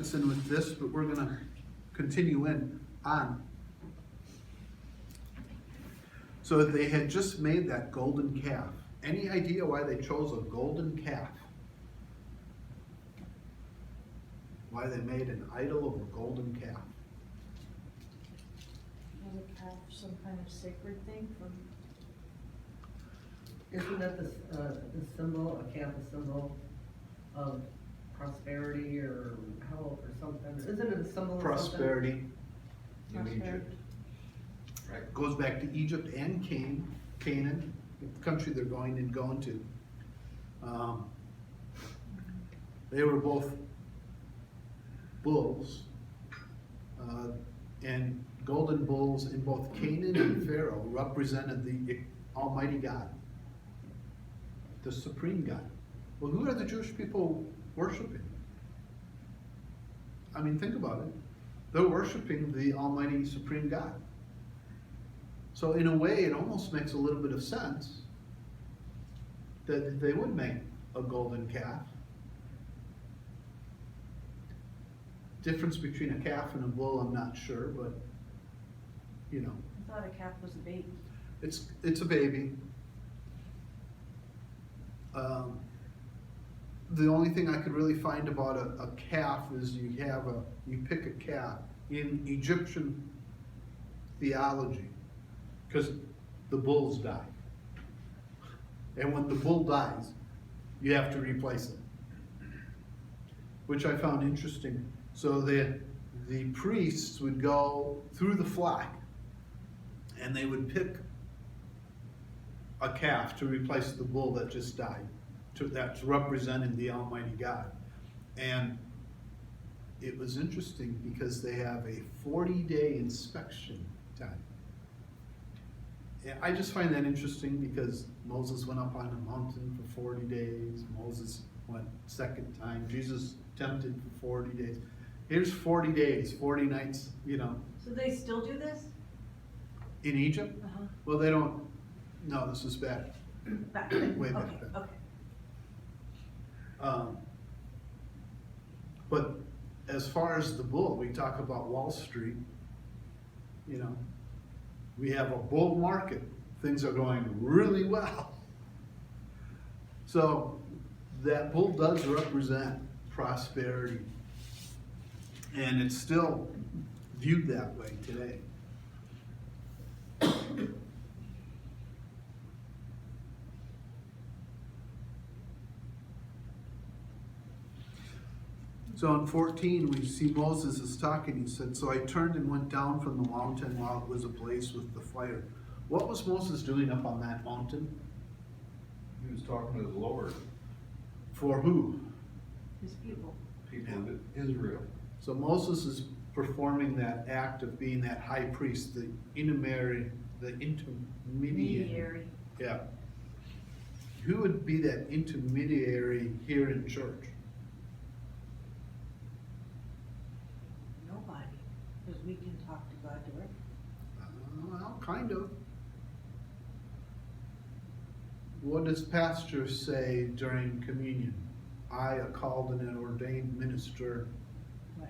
fits in with this, but we're gonna continue on. So they had just made that golden calf. Any idea why they chose a golden calf? Why they made an idol of a golden calf? Was a calf some kind of sacred thing from? Isn't that the symbol, a calf, a symbol of prosperity or health or something? Isn't it a symbol of something? Prosperity. In Prosperity. Egypt. Right. Goes back to Egypt and Canaan, the country they're going to. They were both bulls, and golden bulls in both Canaan and Pharaoh represented the Almighty God, the supreme God. Well, who are the Jewish people worshiping? I mean, think about it. They're worshiping the Almighty Supreme God. So in a way, it almost makes a little bit of sense that they would make a golden calf. Difference between a calf and a bull, I'm not sure, but you know, I thought a calf was a baby. it's a baby. The only thing I could really find about a calf is you pick a calf in Egyptian theology, because the bulls die. And when the bull dies, you have to replace it, which I found interesting. So the priests would go through the flock and they would pick a calf to replace the bull that just died, that's representing the Almighty God. And it was interesting because they have a 40-day inspection time. And I just find that interesting because Moses went up on a mountain for 40 days. Moses went second time. Jesus tempted for 40 days. Here's 40 days, 40 nights, you know. So they still do this? In Egypt? Uh-huh. Well, they don't, no, this is back. Back then? Way back Okay, then. okay. But as far as the bull, we talk about Wall Street, you know, we have a bull market. Things are going really well. So that bull does represent prosperity. And it's still viewed that way today. So in 14, we see Moses is talking. He said, "So I turned and went down from the mountain while it was ablaze with the fire." What was Moses doing up on that mountain? He was talking to the Lord, For who? His people. people of Israel. So Moses is performing that act of being that high priest, the intermediary. Mediary. Yeah. Who would be that intermediary here in church? Nobody. Because we can talk to God directly. Well, kind of. What does pastor say during communion? I, a called and an ordained minister. Right.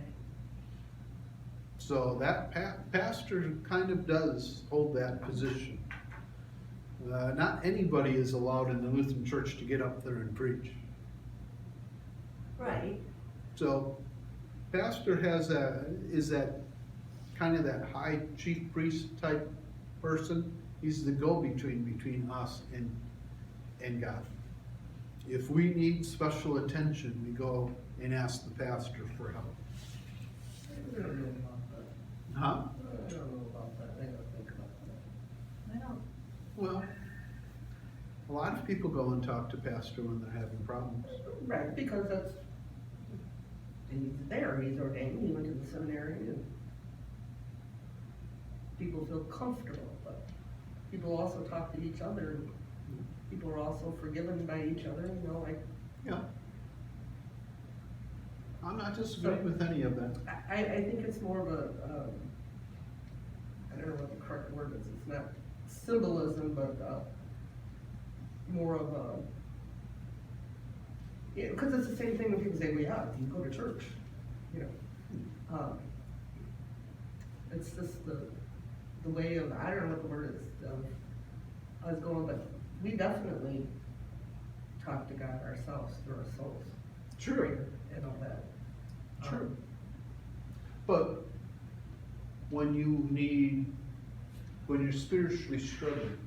So that pastor kind of does hold that position. Not anybody is allowed in the Lutheran Church to get up there and preach. Right. So pastor is that kind of that high chief priest type person. He's the go-between between us and God. If we need special attention, we go and ask the pastor for help. I don't know about that. Huh? I don't know about that. I gotta think about that. I don't. Well, a lot of people go and talk to pastor when they're having problems. Right, because that's, he's there, he's ordained, he went to the seminary, and people feel comfortable, but people also talk to each other, and people are also forgiven by each other, you know, like, Yeah. I'm not disagreeing with any of that. I think it's more of a, I don't know what the correct word is, it's not symbolism, but, more of a, yeah, because it's the same thing when people say, well, yeah, you go to church. you know. It's just the way of, I don't know what the word is, of us going, but we definitely talk to God ourselves through our souls. Sure. And all that. Sure. But when you're spiritually struggling,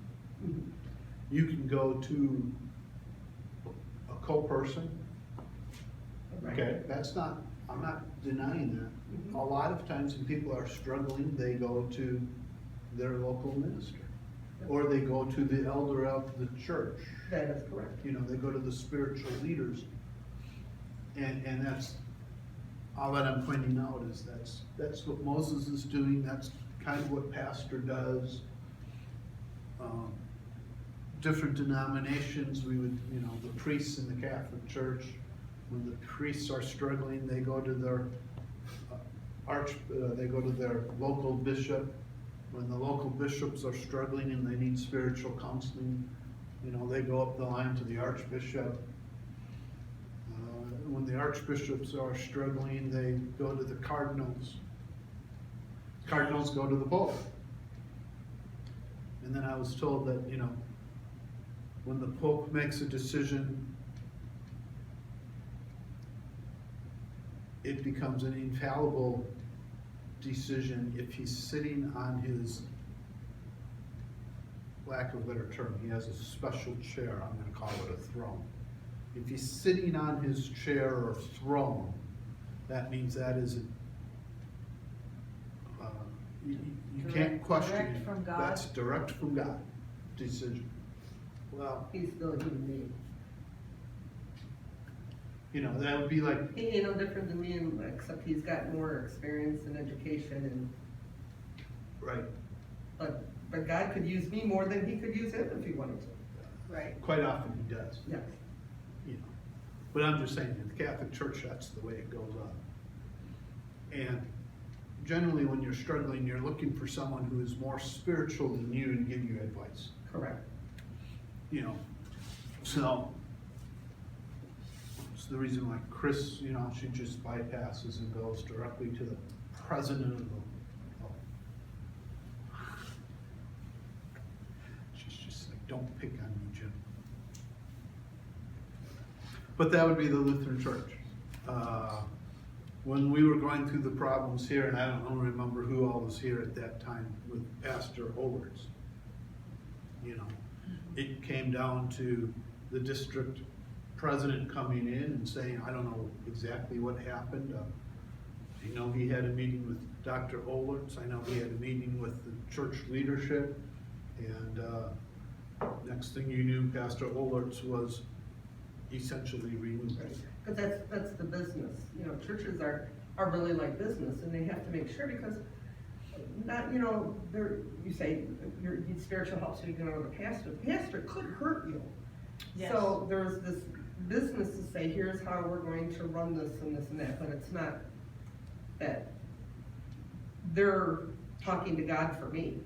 you can go to a co-person. Right. Okay, I'm not denying that. Mhm. A lot of times when people are struggling, they go to their local minister. Or they go to the elder of the church. That is correct. You know, they go to the spiritual leaders. And that's, all that I'm pointing out is that's what Moses is doing, that's kind of what pastor does. Different denominations, we would, you know, the priests in the Catholic Church, when the priests are struggling, they go to their they go to their local bishop. When the local bishops are struggling and they need spiritual counseling, you know, they go up the line to the archbishop. When the archbishops are struggling, they go to the cardinals. Cardinals go to the pope. And then I was told that, you know, when the pope makes a decision, it becomes an infallible decision if he's sitting on his, lack of a better term, he has a special chair, I'm gonna call it a throne. If he's sitting on his chair or throne, that means that is, you can't question Direct it. from God? That's direct from God decision. Well, He's still a human being. you know, that would be like, He ain't no different than me, except he's got more experience and education and, right, but God could use me more than he could use him if he wanted to. Right. quite often he does. Yes. You know, but I'm just saying, in the Catholic Church, that's the way it goes on. And generally, when you're struggling, you're looking for someone who is more spiritual than you to give you advice, Correct. you know, so. It's the reason why Chris, you know, she just bypasses and goes directly to the president of the, she's just like, don't pick on me, Jim. But that would be the Lutheran Church. When we were going through the problems here, and I don't remember who all was here at that time with Pastor Oberts, you know, it came down to the district president coming in and saying, I don't know exactly what happened. I know he had a meeting with Dr. Olertz. I know he had a meeting with the church leadership. And next thing you knew, Pastor Olertz was essentially removed. But that's the business, you know, churches are really like business, and they have to make sure, because not, you know, you say, you need spiritual help, so you can go to the pastor. The pastor could hurt you. Yes. So there's this business to say, here's how we're going to run this and this and that, but it's not that they're talking to God for me.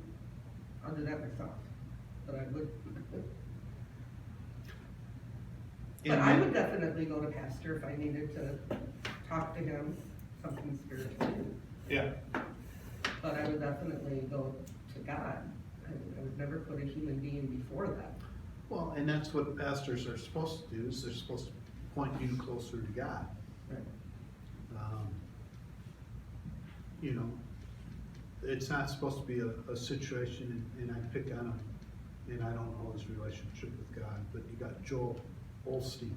I'll do that myself, but I would. But I would definitely go to pastor if I needed to talk to him, something spiritual. Yeah. But I would definitely go to God. I would never put a human being before that. Well, and that's what pastors are supposed to do, is they're supposed to point you closer to God. Right. You know, it's not supposed to be a situation, and I pick on him, and I don't know his relationship with God, but you got Joel Osteen,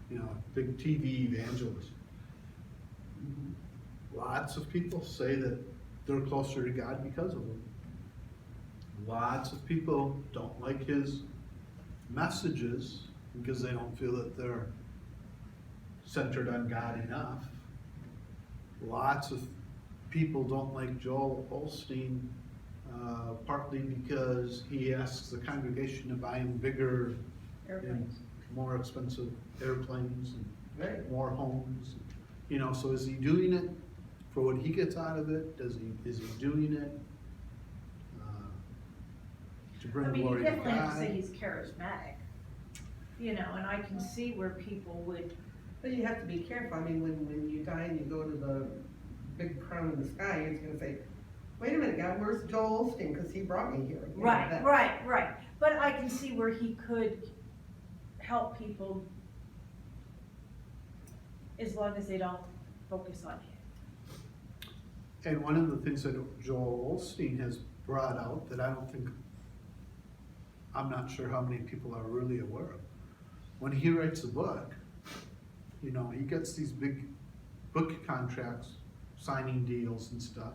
you know, big TV evangelist. Lots of people say that they're closer to God because of him. Lots of people don't like his messages because they don't feel that they're centered on God enough. Lots of people don't like Joel Osteen partly because he asks the congregation to buy him bigger Airplanes. and more expensive airplanes and Right. more homes. You know, so is he doing it for what he gets out of it? Is he doing it to bring I mean, you glory to definitely have to say God? he's charismatic, you know, and I can see where people would But you have to be careful, I mean, when you die and you go to the big crown in the sky, it's gonna say, wait a minute, God, where's Joel Osteen, cause he brought me here. You know, Right, that- right. But I can see where he could help people as long as they don't focus on him. And one of the things that Joel Osteen has brought out that I don't think, I'm not sure how many people are really aware of. When he writes a book, you know, he gets these big book contracts, signing deals and stuff.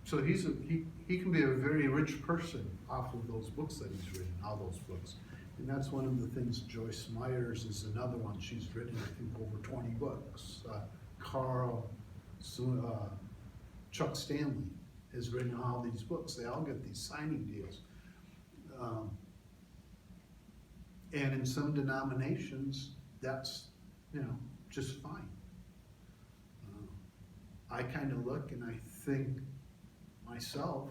So he can be a very rich person off of those books that he's written, all those books. And that's one of the things. Joyce Myers is another one. She's written, I think, over 20 books. Chuck Stanley has written all these books. They all get these signing deals. And in some denominations, that's, you know, just fine. I kind of look and I think myself,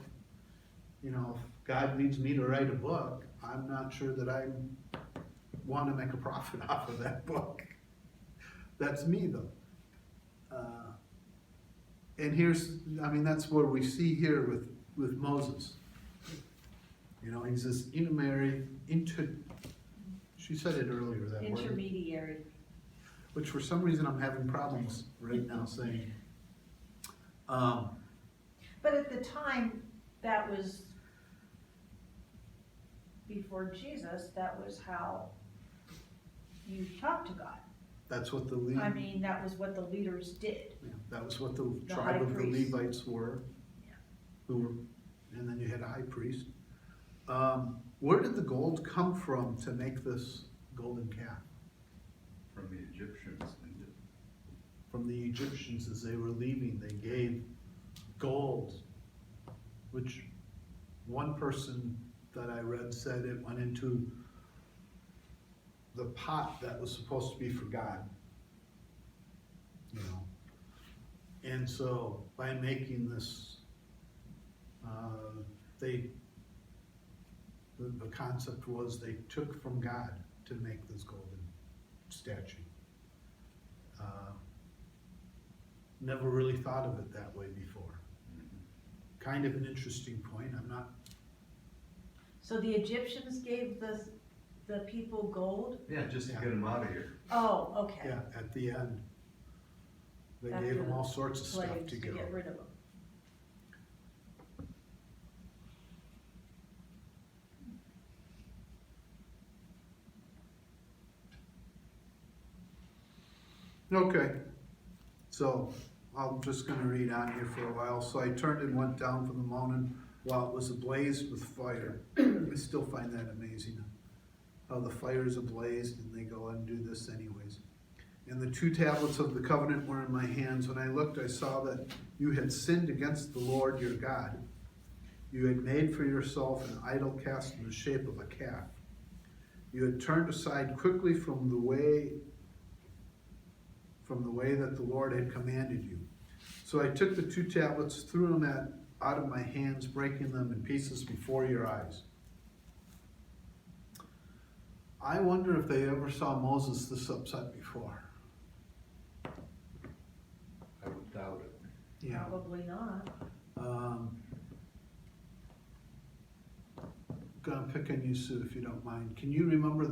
you know, if God leads me to write a book, I'm not sure that I want to make a profit off of that book. That's me though. And here's, I mean, that's where we see here with Moses. You know, he's this she said it earlier, that word, Intermediary. which for some reason I'm having problems right now saying. But at the time, that was before Jesus, that was how you talked to God. That's what the lead. I mean, that was what the leaders did. Yeah, that was what the The tribe high of the priest. Levites were, Yeah. who were, and then you had a high priest. Where did the gold come from to make this golden calf? From the Egyptians, they did. From the Egyptians as they were leaving, they gave gold, which one person that I read said it went into the pot that was supposed to be for God. You know, and so by making this, the concept was they took from God to make this golden statue. Never really thought of it that way before. Kind of an interesting point. I'm not. So the Egyptians gave the people gold? Yeah, just to Yeah. get them out of here. Oh, okay. Yeah, at the end, they After gave them the all sorts of stuff Slaves to to go. get rid of them. Okay, so I'm just gonna read on here for a while. So I turned and went down from the mountain while it was ablaze with fire. I still find that amazing, how the fire is ablaze and they go and do this anyways. And the 2 tablets of the covenant were in my hands. When I looked, I saw that you had sinned against the Lord your God. You had made for yourself an idol cast in the shape of a calf. You had turned aside quickly from the way that the Lord had commanded you. So I took the 2 tablets, threw them out of my hands, breaking them in pieces before your eyes. I wonder if they ever saw Moses this upset before. I would doubt it. Yeah. Probably not. Gonna pick on you, Sue, if you don't mind. Can you remember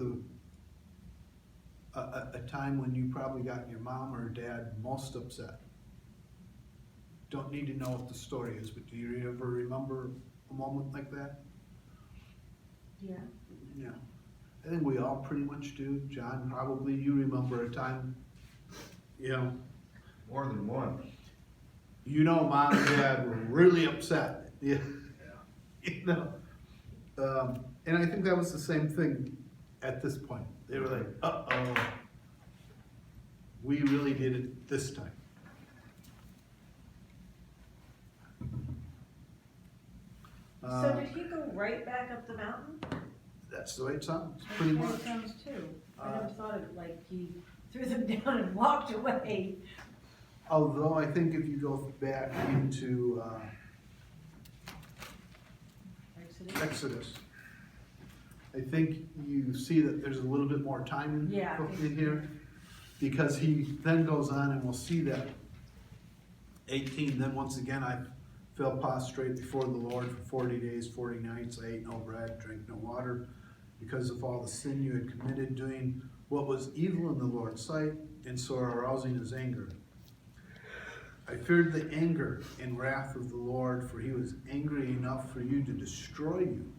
a time when you probably got your mom or dad most upset? Don't need to know what the story is, but do you ever remember a moment like that? Yeah. Yeah. I think we all pretty much do. John, probably you remember a time, you know, More than one. you know, mom and dad were really upset. Yeah. You know, and I think that was the same thing at this point. They were like, uh-oh, we really did it this time. So did he go right back up the mountain? That's the way it sounds, pretty That's much. the way it sounds too. I never thought of it like he threw them down and walked away. Although I think if you go back into Exodus. Exodus, I think you see that there's a little bit more time Yeah, I think- in here, because he then goes on, and we'll see that 18, then once again I fell prostrate before the Lord for 40 days, 40 nights. I ate no bread, drank no water, because of all the sin you had committed, doing what was evil in the Lord's sight, and so arousing his anger. I feared the anger and wrath of the Lord, for he was angry enough for you to destroy you.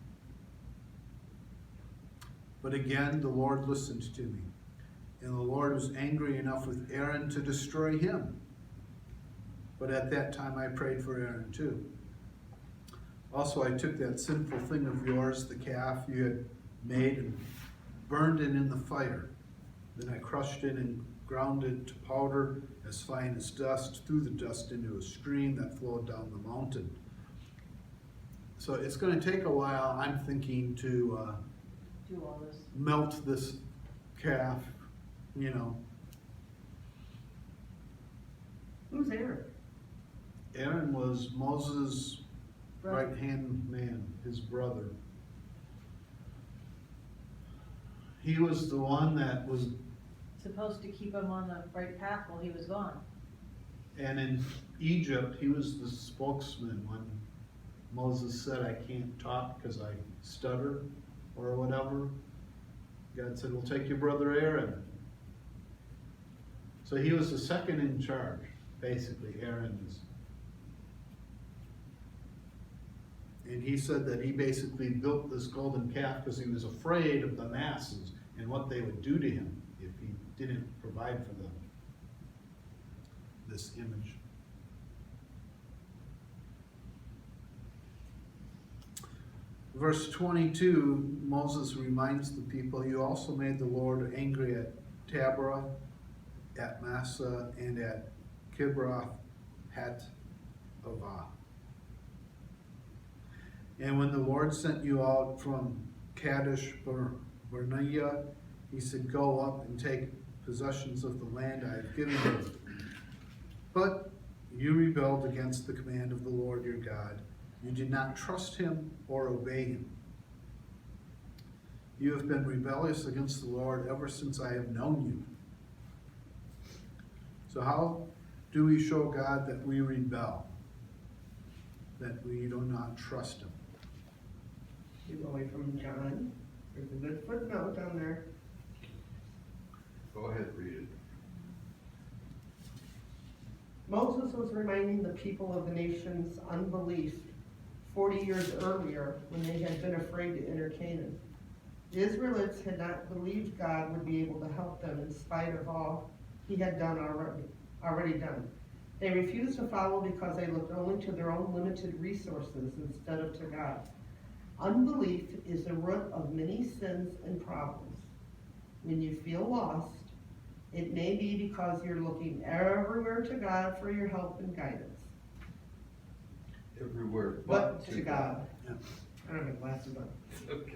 But again, the Lord listened to me, and the Lord was angry enough with Aaron to destroy him. But at that time I prayed for Aaron too. Also I took that sinful thing of yours, the calf you had made, and burned it in the fire. Then I crushed it and ground it to powder as fine as dust, threw the dust into a stream that flowed down the mountain. So it's going to take a while, I'm thinking, to Do all this. melt this calf, you know. Who's Aaron? Aaron was Moses' Brother. right-hand man, his brother. He was the one that was, Supposed to keep him on the right path while he was gone. and in Egypt, he was the spokesman when Moses said, I can't talk because I stutter or whatever. God said, well, take your brother Aaron. So he was the second in charge, basically, Aaron is. And he said that he basically built this golden calf because he was afraid of the masses and what they would do to him if he didn't provide for them. This image. Verse 22, Moses reminds the people, you also made the Lord angry at Taberah, at Massa, and at Kibroth Hattaavah. And when the Lord sent you out from Kadesh Barnea, he said, go up and take possessions of the land I have given you. But you rebelled against the command of the Lord your God. You did not trust him or obey him. You have been rebellious against the Lord ever since I have known you. So how do we show God that we rebel? That we do not trust him? You go away from John. There's a good footnote down there. Go ahead, read it. Moses was reminding the people of the nation's unbelief 40 years earlier when they had been afraid to enter Canaan. The Israelites had not believed God would be able to help them in spite of all he had done already done. They refused to follow because they looked only to their own limited resources instead of to God. Unbelief is the root of many sins and problems. When you feel lost, it may be because you're looking everywhere to God for your help and guidance. Everywhere But to God. Yeah. I don't have glasses on. Okay.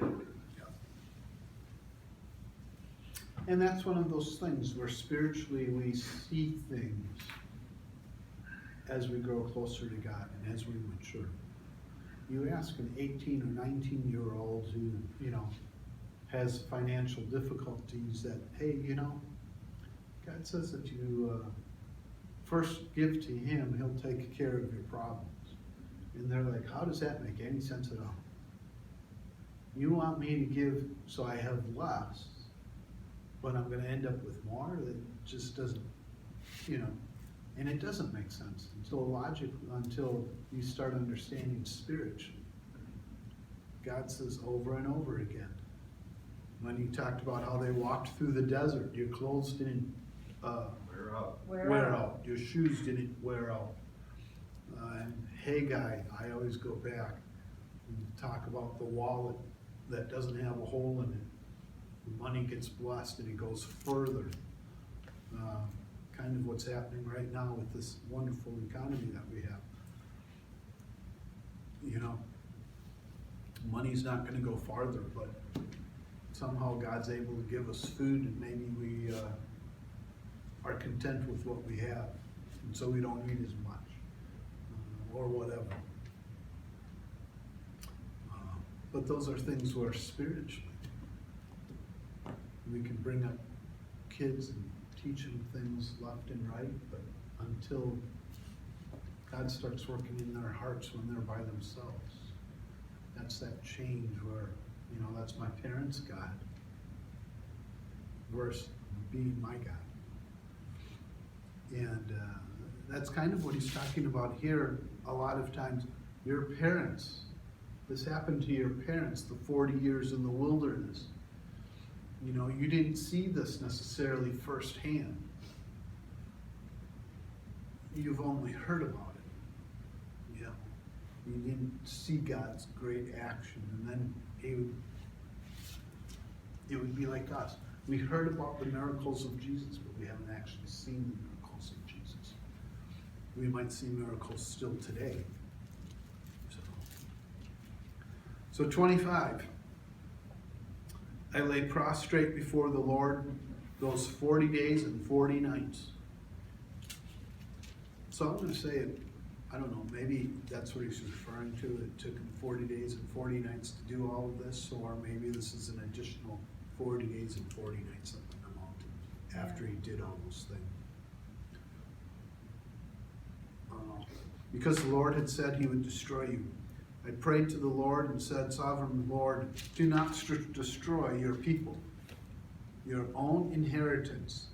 And that's one of those things where spiritually we see things as we grow closer to God and as we mature. You ask an 18 or 19-year-old who, has financial difficulties that, hey, God says that you first give to him, he'll take care of your problems. And they're like, how does that make any sense at all? You want me to give so I have less, but I'm going to end up with more? That just doesn't, and it doesn't make sense until you start understanding spiritually. God says over and over again. When he talked about how they walked through the desert, your clothes didn't We're out. wear out. Your shoes didn't wear out. And Haggai, I always go back and talk about the wallet that doesn't have a hole in it. The money gets blessed and it goes further. Kind of what's happening right now with this wonderful economy that we have. Money's not going to go farther, but somehow God's able to give us food, and maybe we are content with what we have, and so we don't need as much, or whatever. But those are things where spiritually We can bring up kids and teach them things left and right, but until God starts working in their hearts when they're by themselves, that's that change where, you know, that's my parents' God versus being my God. And that's kind of what he's talking about here a lot of times. Your parents, this happened to your parents, the 40 years in the wilderness. You know, you didn't see this necessarily firsthand. You've only heard about it. You know, you didn't see God's great action, and then it would be like us. We heard about the miracles of Jesus, but we haven't actually seen the miracles of Jesus. We might see miracles still today. So 25. I lay prostrate before the Lord those 40 days and 40 nights. So I'm going to say it, I don't know, maybe that's what he's referring to. It took him 40 days and 40 nights to do all of this, or maybe this is an additional 40 days and 40 nights up on the mountain after he did all those things. Because the Lord had said he would destroy you. I prayed to the Lord and said, Sovereign Lord, do not destroy your people, your own inheritance,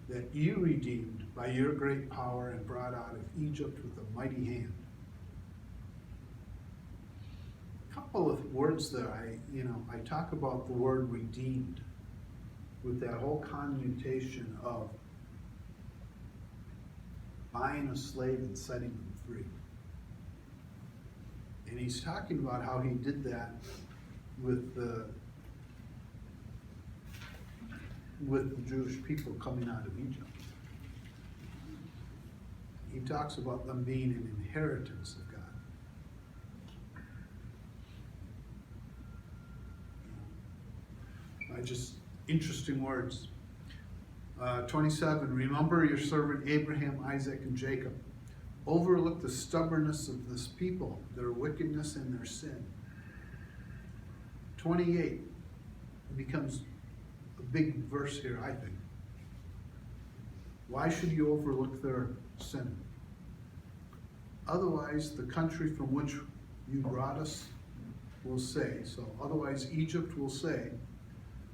that you redeemed by your great power and brought out of Egypt with a mighty hand. A couple of words there, I talk about the word redeemed with that whole connotation of buying a slave and setting them free. And he's talking about how he did that with the Jewish people coming out of Egypt. He talks about them being an inheritance of God. Interesting words. 27, remember your servant Abraham, Isaac, and Jacob. Overlook the stubbornness of this people, their wickedness and their sin. 28, it becomes a big verse here, I think. Why should you overlook their sin? Otherwise, the country from which you brought us will say, so otherwise Egypt will say,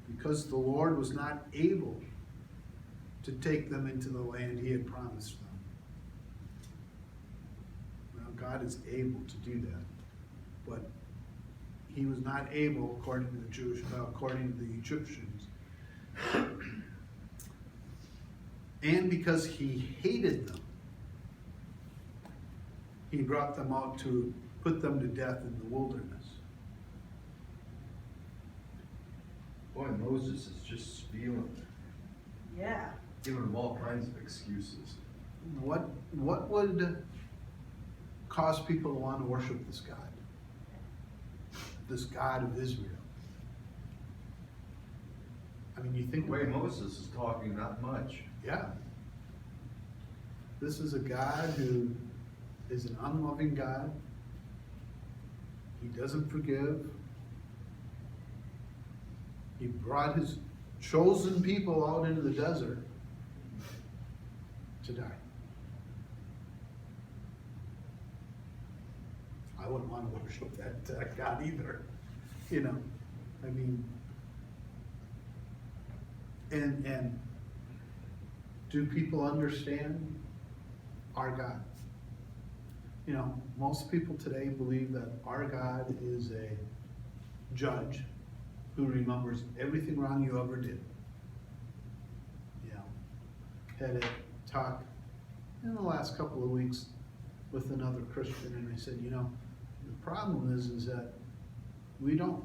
because the Lord was not able to take them into the land he had promised them. God is able to do that, but he was not able, according to the Egyptians, and because he hated them, he brought them out to put them to death in the wilderness. Boy, Moses is just spewing, Yeah. giving them all kinds of excuses. What would cause people to want to worship this God of Israel? I mean, you think The way about it. Moses is talking, not much. Yeah. This is a God who is an unloving God. He doesn't forgive. He brought his chosen people out into the desert to die. I wouldn't want to worship that God either, you know. I mean, and do people understand our God? You know, most people today believe that our God is a judge who remembers everything wrong you ever did. You know, had a talk in the last couple of weeks with another Christian, and I said, you know, the problem is that we don't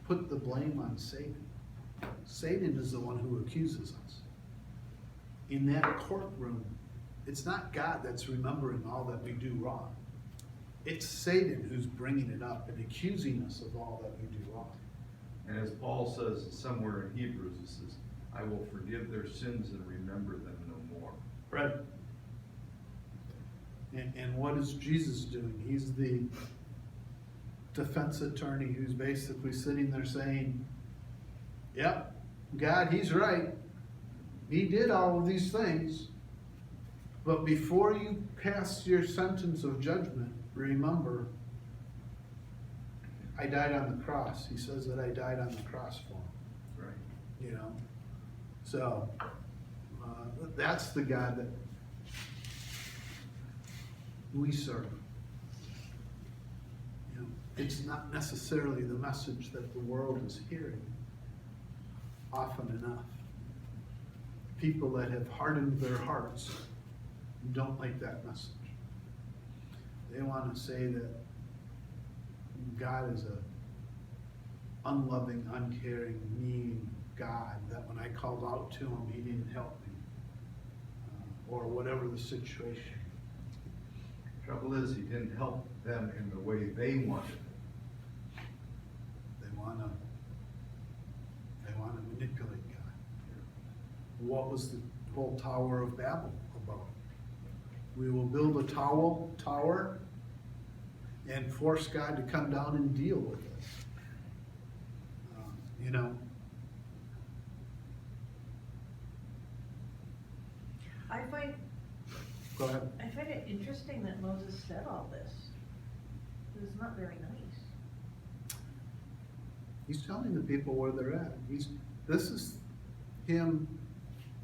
put the blame on Satan. Satan is the one who accuses us. In that courtroom, it's not God that's remembering all that we do wrong. It's Satan who's bringing it up and accusing us of all that we do wrong. And as Paul says somewhere in Hebrews, it says, I will forgive their sins and remember them no more. Right. And what is Jesus doing? He's the defense attorney who's basically sitting there saying, Yep, God, he's right. He did all of these things. But before you pass your sentence of judgment, remember, I died on the cross. He says that I died on the cross for him, Right. you know? So, that's the God that we serve. You know, it's not necessarily the message that the world is hearing often enough. People that have hardened their hearts don't like that message. They want to say that God is a unloving, uncaring, mean God, that when I called out to him, he didn't help me, or whatever the situation. Trouble is, he didn't help them in the way they wanted. They want to manipulate God. What was the whole Tower of Babel about? We will build a tower and force God to come down and deal with us. You know, I find go ahead. it interesting that Moses said all this. It was not very nice. He's telling the people where they're at. This is him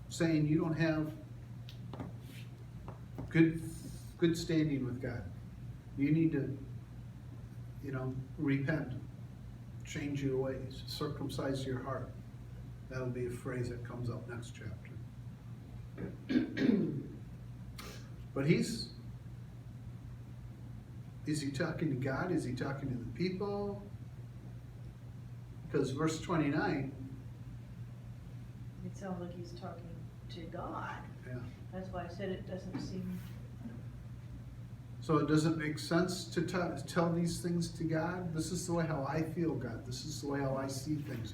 saying you don't have good standing with God. You need to, repent, change your ways, circumcise your heart. That'll be a phrase that comes up next chapter. But is he talking to God? Is he talking to the people? Because verse 29, It sounds like he's talking to God. yeah. That's why I said it doesn't seem, So it doesn't make sense to tell these things to God? This is the way how I feel, God. This is the way how I see things.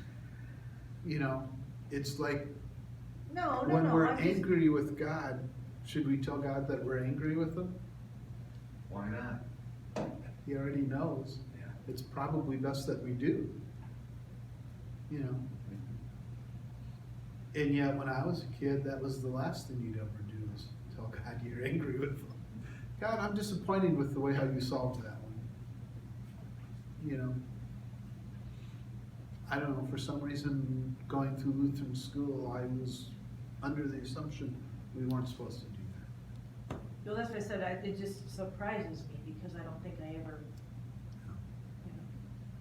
It's like no, when we're I'm just, angry with God, should we tell God that we're angry with him? Why not? He already knows. Yeah. It's probably best that we do. And yet when I was a kid, that was the last thing you'd ever do is tell God you're angry with him. God, I'm disappointed with the way how you solved that one. I don't know, for some reason, going through Lutheran school, I was under the assumption we weren't supposed to do that. well, that's why I said, it just surprises me because I don't think I ever,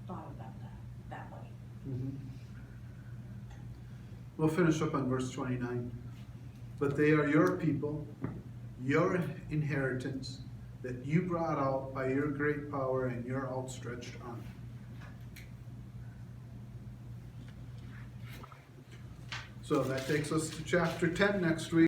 thought about that way. Mhm. We'll finish up on verse 29. But they are your people, your inheritance, that you brought out by your great power and your outstretched arm. So that takes us to chapter 10 next week.